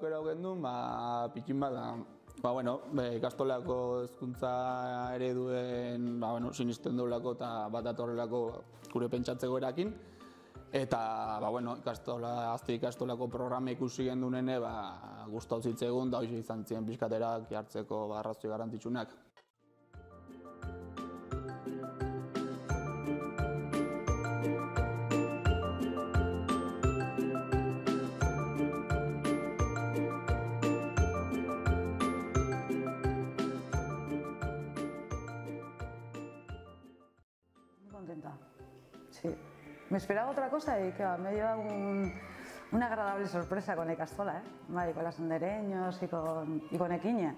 aukera gendun, pikin bat, ikastolako hezkuntza ereduen sinisten duelako eta bat atorrelako gure pentsatzeko erakin. Eta, azte ikastolako programa ikusi gendunene, gustatu zitzegun, da hoxe izan ziren pixkaterak jartzeko arrazoi garrantzitsunak. Muy contenta, sí. Me esperaba otra cosa y que me ha llevado una agradable sorpresa con Ikastola, con los andereños y con Ekiña.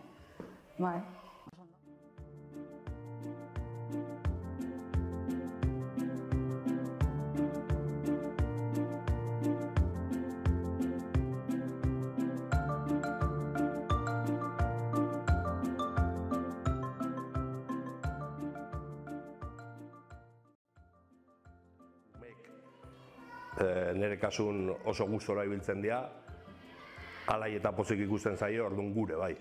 Nire kasun oso gustora ibiltzen dira, alai eta pozik ikusten zaio, orduan gure bai.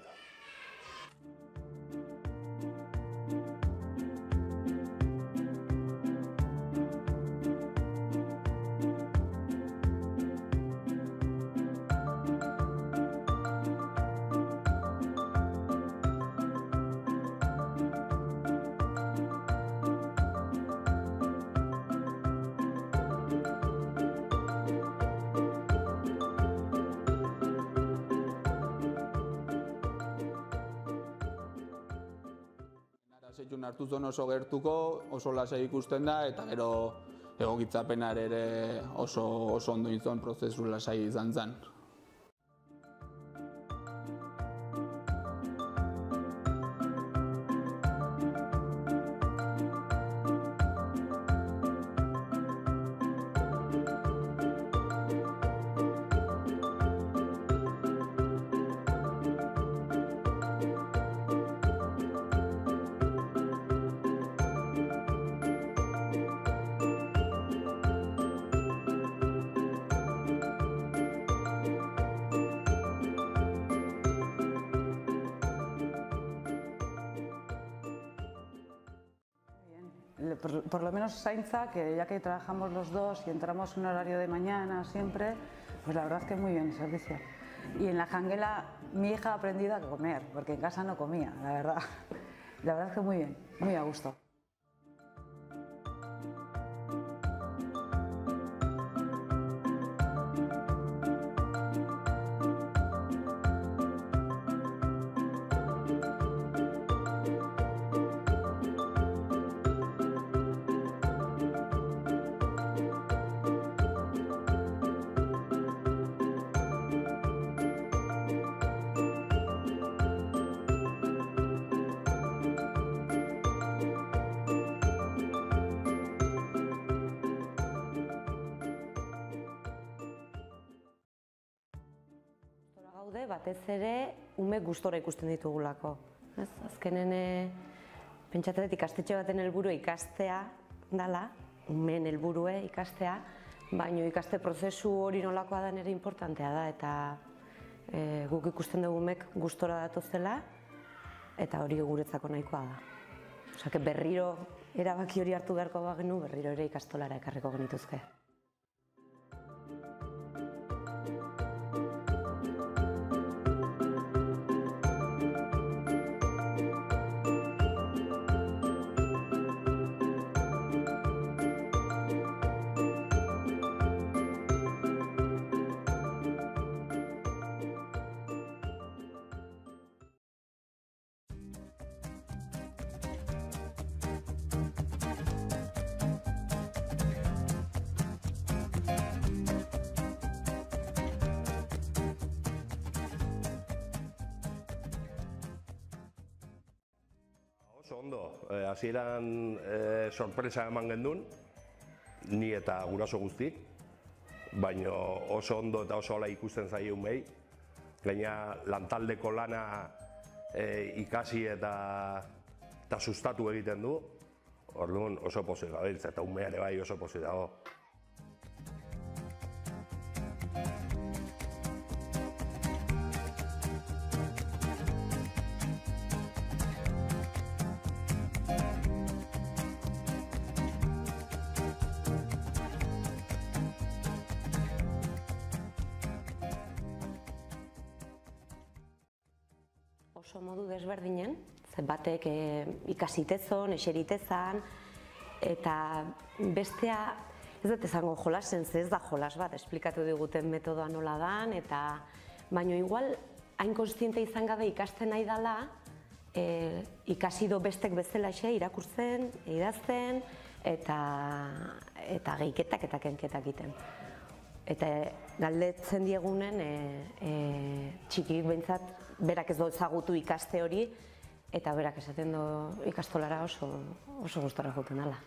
Setxun hartu zuen oso gertuko, oso lasai ikusten da, eta gero egokitzapenar ere oso ondo izan prozesu lasai izan zen. Por lo menos Saintza, que ya que trabajamos los dos y entramos en horario de mañana siempre, pues la verdad es que muy bien el servicio. Y en la janguela mi hija ha aprendido a comer, porque en casa no comía, la verdad. La verdad es que muy bien, muy a gusto. Gaude, batez ere, umek gustora ikusten ditugulako. Azkenen, pentsatzen ikastetxe baten helburua ikastea dela, umeen helburue ikastea, baina ikaste prozesu hori nolakoa da ere importantea da, eta guk ikusten dugu umek gustora datozela, eta hori guretzako nahikoa da. Osea, berriro erabaki hori hartu beharko bagenu, berriro ere ikastolara ekarriko genituzke. Oso ondo, hasieran sorpresa eman gendun, ni eta guraso guztik, baina oso ondo eta oso hola ikusten zaio umei. Gaina lantaldeko lana ikasi eta sustatu egiten du, orduan oso pozik gabiltza eta umea ere bai oso pozik dago. modu desberdinen, ze batek ikasitezon, eseritezan, eta bestea, ez dut esango jolasen, ze ez da jolas bat, esplikatu diguten metodoa nola dan, eta baino igual, hain konstiente izan gabe ikasten nahi dela, ikasido bestek bezalaxe irakurtzen, idazten, eta gehiketak eta kenketak egiten. Eta galdetzen diegunen, txikik behintzat, berak ez du ezagutu ikaste hori, eta berak esaten du ikastolara oso gustora joaten dela.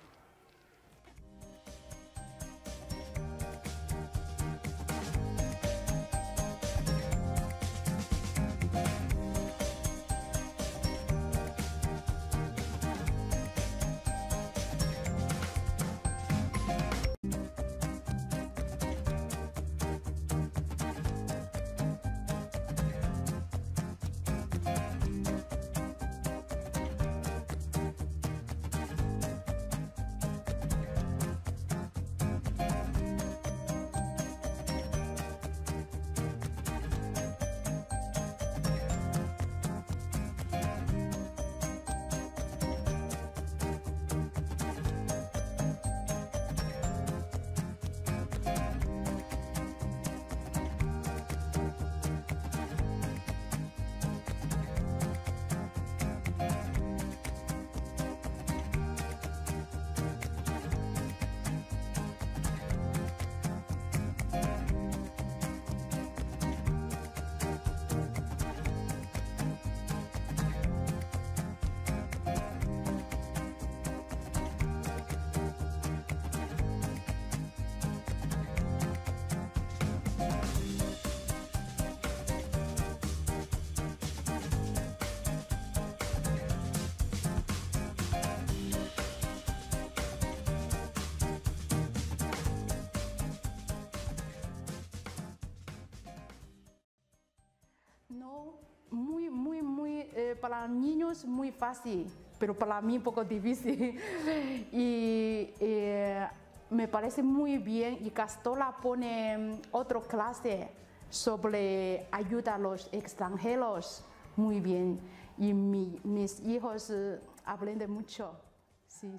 No, para niños muy fácil, pero para mí un poco difícil. Y me parece muy bien, y Castola pone otra clase sobre ayuda a los extranjeros, muy bien. Y mis hijos aprenden mucho, sí.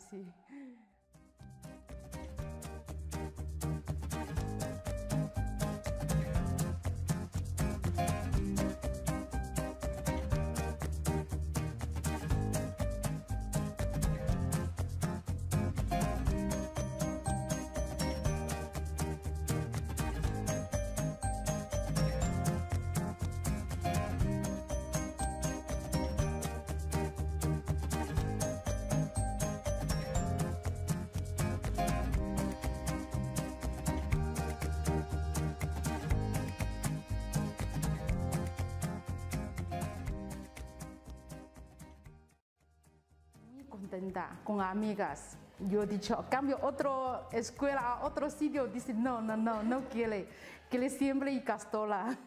Contenta con amigas. Yo he dicho, cambio otra escuela, otro sitio. Dice, no quiere siempre y Castola.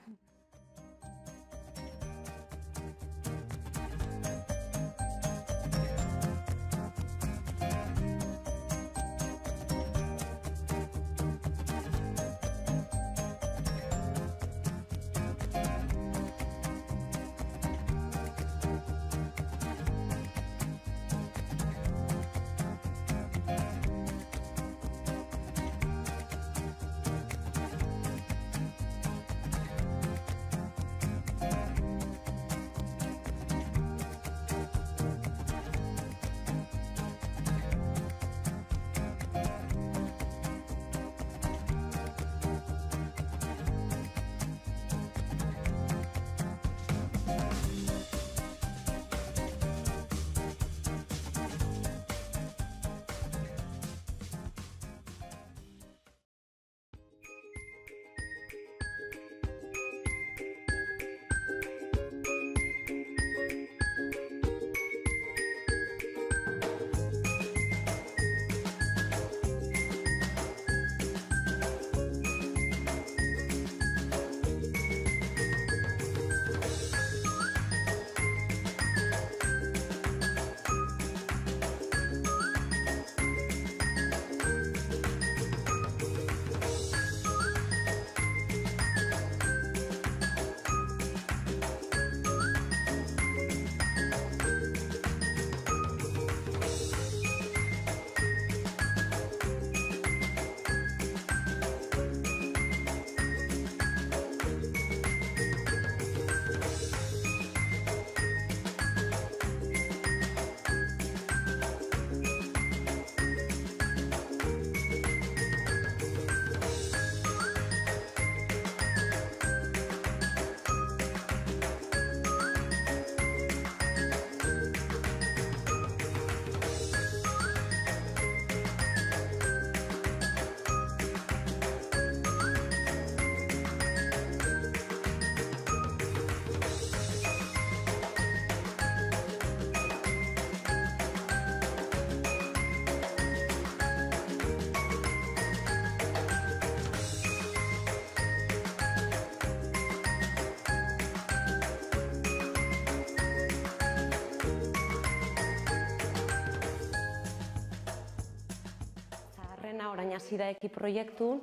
hasi da eki proiektun,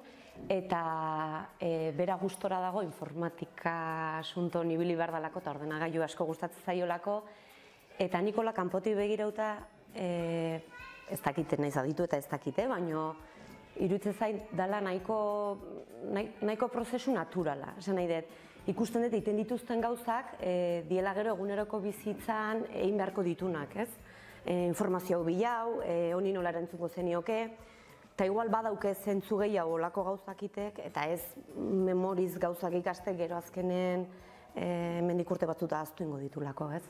eta bera gustora dago informatika asunto ibili behar dalako, eta ordenagailu asko gustatzen zaiolako, eta Nikola kanpotik begirauta, ez dakite naiz aditu eta ez dakite, baina iruditzen zait dela nahiko prozesu naturala. Esan nahi dut, ikusten dut egiten dituzten gauzak, diela gero eguneroko bizitzan egin beharko ditunak, ez? Informazio bilau, honi nola erantzuko zenioke, eta igual badauke zentzu gehiago olako gauzakitek, eta ez memoriz gauzak ikastek gero azkenen hemendik urte batzuta ahaztu ingo ditulako, ez?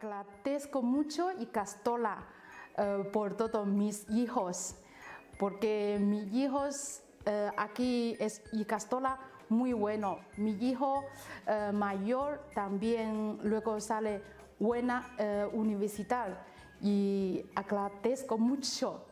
Agradezco mucho Ikastola por todos mis hijos, porque mis hijos aquí es Ikastola muy bueno. Mi hijo mayor también luego sale buena universidad y agradezco mucho.